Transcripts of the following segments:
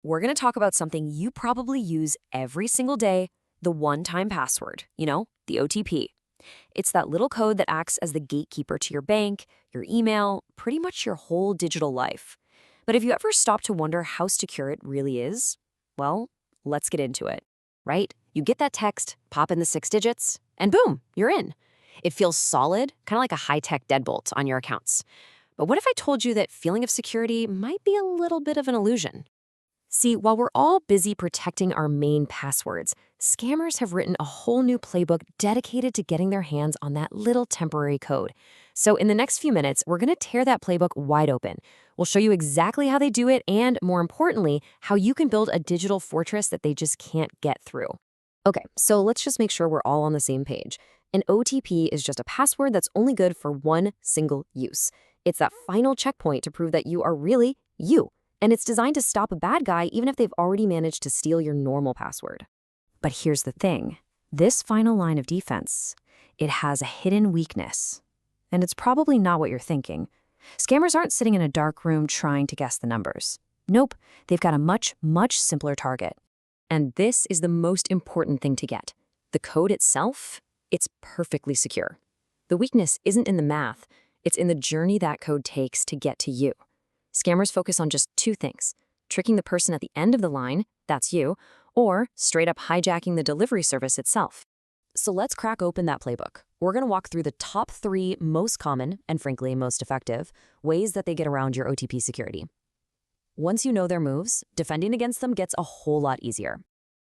We're going to talk about something you probably use every single day, the one-time password, the OTP. It's that little code that acts as the gatekeeper to your bank, your email, pretty much your whole digital life. But have you ever stopped to wonder how secure it really is? Well, let's get into it, right? You get that text, pop in the 6 digits, and boom, you're in. It feels solid, kind of like a high-tech deadbolt on your accounts. But what if I told you that feeling of security might be a little bit of an illusion? See, while we're all busy protecting our main passwords, scammers have written a whole new playbook dedicated to getting their hands on that little temporary code. So in the next few minutes, we're going to tear that playbook wide open. We'll show you exactly how they do it and, more importantly, how you can build a digital fortress that they just can't get through. Okay, so let's just make sure we're all on the same page. An OTP is just a password that's only good for one single use. It's that final checkpoint to prove that you are really you. And it's designed to stop a bad guy even if they've already managed to steal your normal password. But here's the thing. This final line of defense, it has a hidden weakness. And it's probably not what you're thinking. Scammers aren't sitting in a dark room trying to guess the numbers. Nope, they've got a much, much simpler target. And this is the most important thing to get. The code itself, it's perfectly secure. The weakness isn't in the math, it's in the journey that code takes to get to you. Scammers focus on just two things: tricking the person at the end of the line, that's you, or straight up hijacking the delivery service itself. So let's crack open that playbook. We're going to walk through the top 3 most common, and frankly most effective, ways that they get around your OTP security. Once you know their moves, defending against them gets a whole lot easier.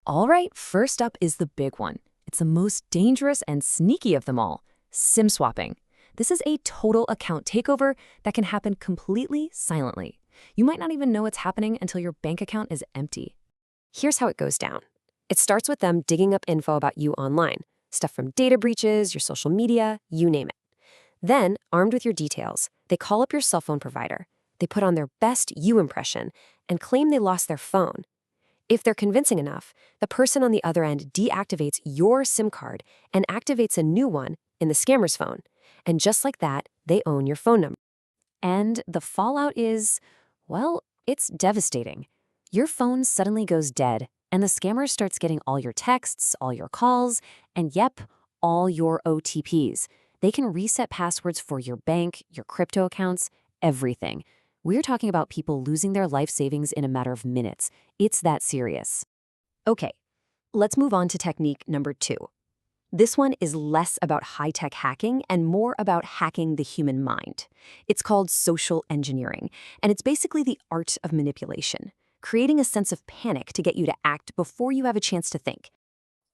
All right, first up is the big one. It's the most dangerous and sneaky of them all: SIM swapping. This is a total account takeover that can happen completely silently. You might not even know it's happening until your bank account is empty. Here's how it goes down. It starts with them digging up info about you online, stuff from data breaches, your social media, you name it. Then, armed with your details, they call up your cell phone provider. They put on their best you impression and claim they lost their phone. If they're convincing enough, the person on the other end deactivates your SIM card and activates a new one in the scammer's phone. And just like that, they own your phone number. And the fallout is, well, it's devastating. Your phone suddenly goes dead, and the scammer starts getting all your texts, all your calls, and yep, all your OTPs. They can reset passwords for your bank, your crypto accounts, everything. We're talking about people losing their life savings in a matter of minutes. It's that serious. Okay, let's move on to technique number 2. This one is less about high-tech hacking and more about hacking the human mind. It's called social engineering, and it's basically the art of manipulation, creating a sense of panic to get you to act before you have a chance to think.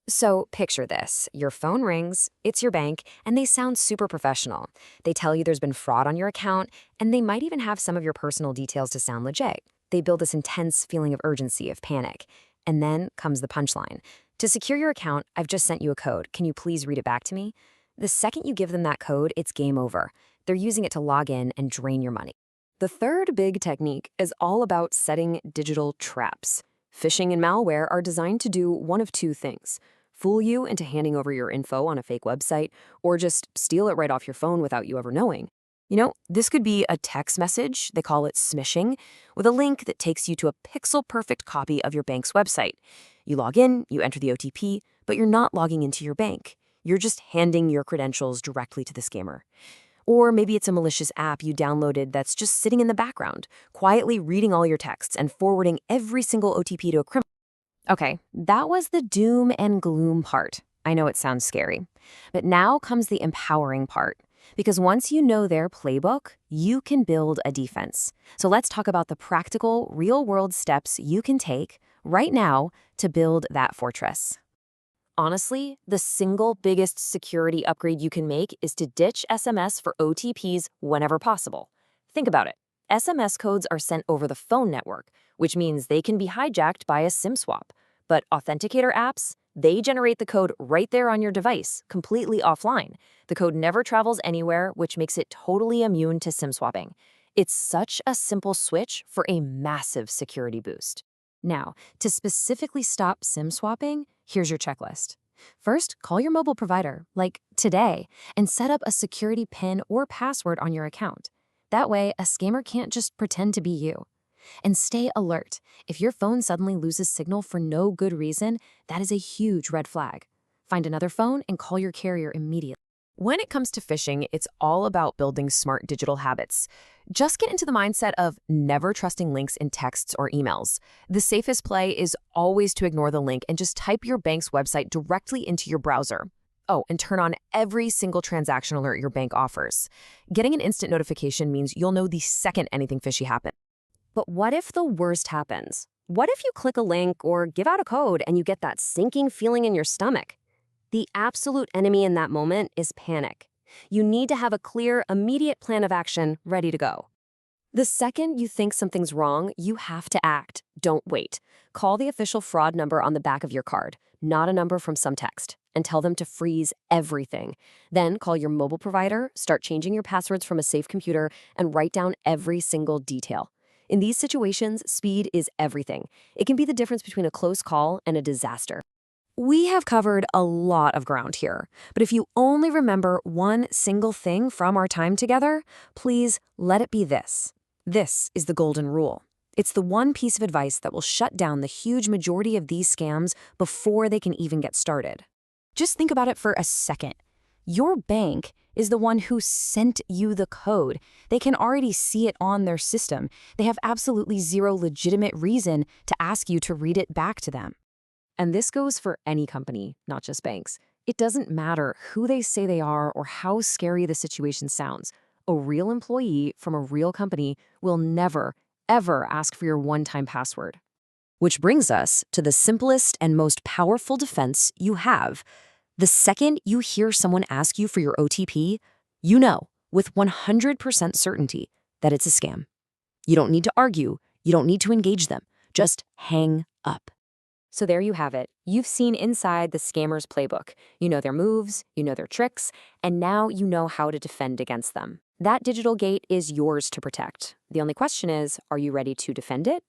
So picture this. Your phone rings, it's your bank, and they sound super professional. They tell you there's been fraud on your account, and they might even have some of your personal details to sound legit. They build this intense feeling of urgency, of panic. And then comes the punchline. To secure your account, I've just sent you a code. Can you please read it back to me? The second you give them that code, it's game over. They're using it to log in and drain your money. The third big technique is all about setting digital traps. Phishing and malware are designed to do one of two things: fool you into handing over your info on a fake website, or just steal it right off your phone without you ever knowing. This could be a text message, they call it smishing, with a link that takes you to a pixel-perfect copy of your bank's website. You log in, you enter the OTP, but you're not logging into your bank. You're just handing your credentials directly to the scammer. Or maybe it's a malicious app you downloaded that's just sitting in the background, quietly reading all your texts and forwarding every single OTP to a criminal. Okay, that was the doom and gloom part. I know it sounds scary. But now comes the empowering part. Because once you know their playbook, you can build a defense. So let's talk about the practical, real-world steps you can take right now to build that fortress. Honestly, the single biggest security upgrade you can make is to ditch SMS for OTPs whenever possible. Think about it. SMS codes are sent over the phone network, which means they can be hijacked by a SIM swap. But authenticator apps, they generate the code right there on your device, completely offline. The code never travels anywhere, which makes it totally immune to SIM swapping. It's such a simple switch for a massive security boost. Now, to specifically stop SIM swapping, here's your checklist. First, call your mobile provider, like today, and set up a security PIN or password on your account. That way, a scammer can't just pretend to be you. And stay alert. If your phone suddenly loses signal for no good reason, that is a huge red flag. Find another phone and call your carrier immediately. When it comes to phishing, it's all about building smart digital habits. Just get into the mindset of never trusting links in texts or emails. The safest play is always to ignore the link and just type your bank's website directly into your browser. Oh, and turn on every single transaction alert your bank offers. Getting an instant notification means you'll know the second anything fishy happens. But what if the worst happens? What if you click a link or give out a code and you get that sinking feeling in your stomach? The absolute enemy in that moment is panic. You need to have a clear, immediate plan of action ready to go. The second you think something's wrong, you have to act. Don't wait. Call the official fraud number on the back of your card, not a number from some text, and tell them to freeze everything. Then call your mobile provider, start changing your passwords from a safe computer, and write down every single detail. In these situations, speed is everything. It can be the difference between a close call and a disaster. We have covered a lot of ground here, but if you only remember one single thing from our time together, please let it be this. This is the golden rule. It's the one piece of advice that will shut down the huge majority of these scams before they can even get started. Just think about it for a second. Your bank is the one who sent you the code. They can already see it on their system. They have absolutely zero legitimate reason to ask you to read it back to them. And this goes for any company, not just banks. It doesn't matter who they say they are or how scary the situation sounds. A real employee from a real company will never, ever ask for your one-time password. Which brings us to the simplest and most powerful defense you have. The second you hear someone ask you for your OTP, you know with 100% certainty that it's a scam. You don't need to argue. You don't need to engage them. Just hang up. So there you have it. You've seen inside the scammer's playbook. You know their moves, you know their tricks, and now you know how to defend against them. That digital gate is yours to protect. The only question is, are you ready to defend it?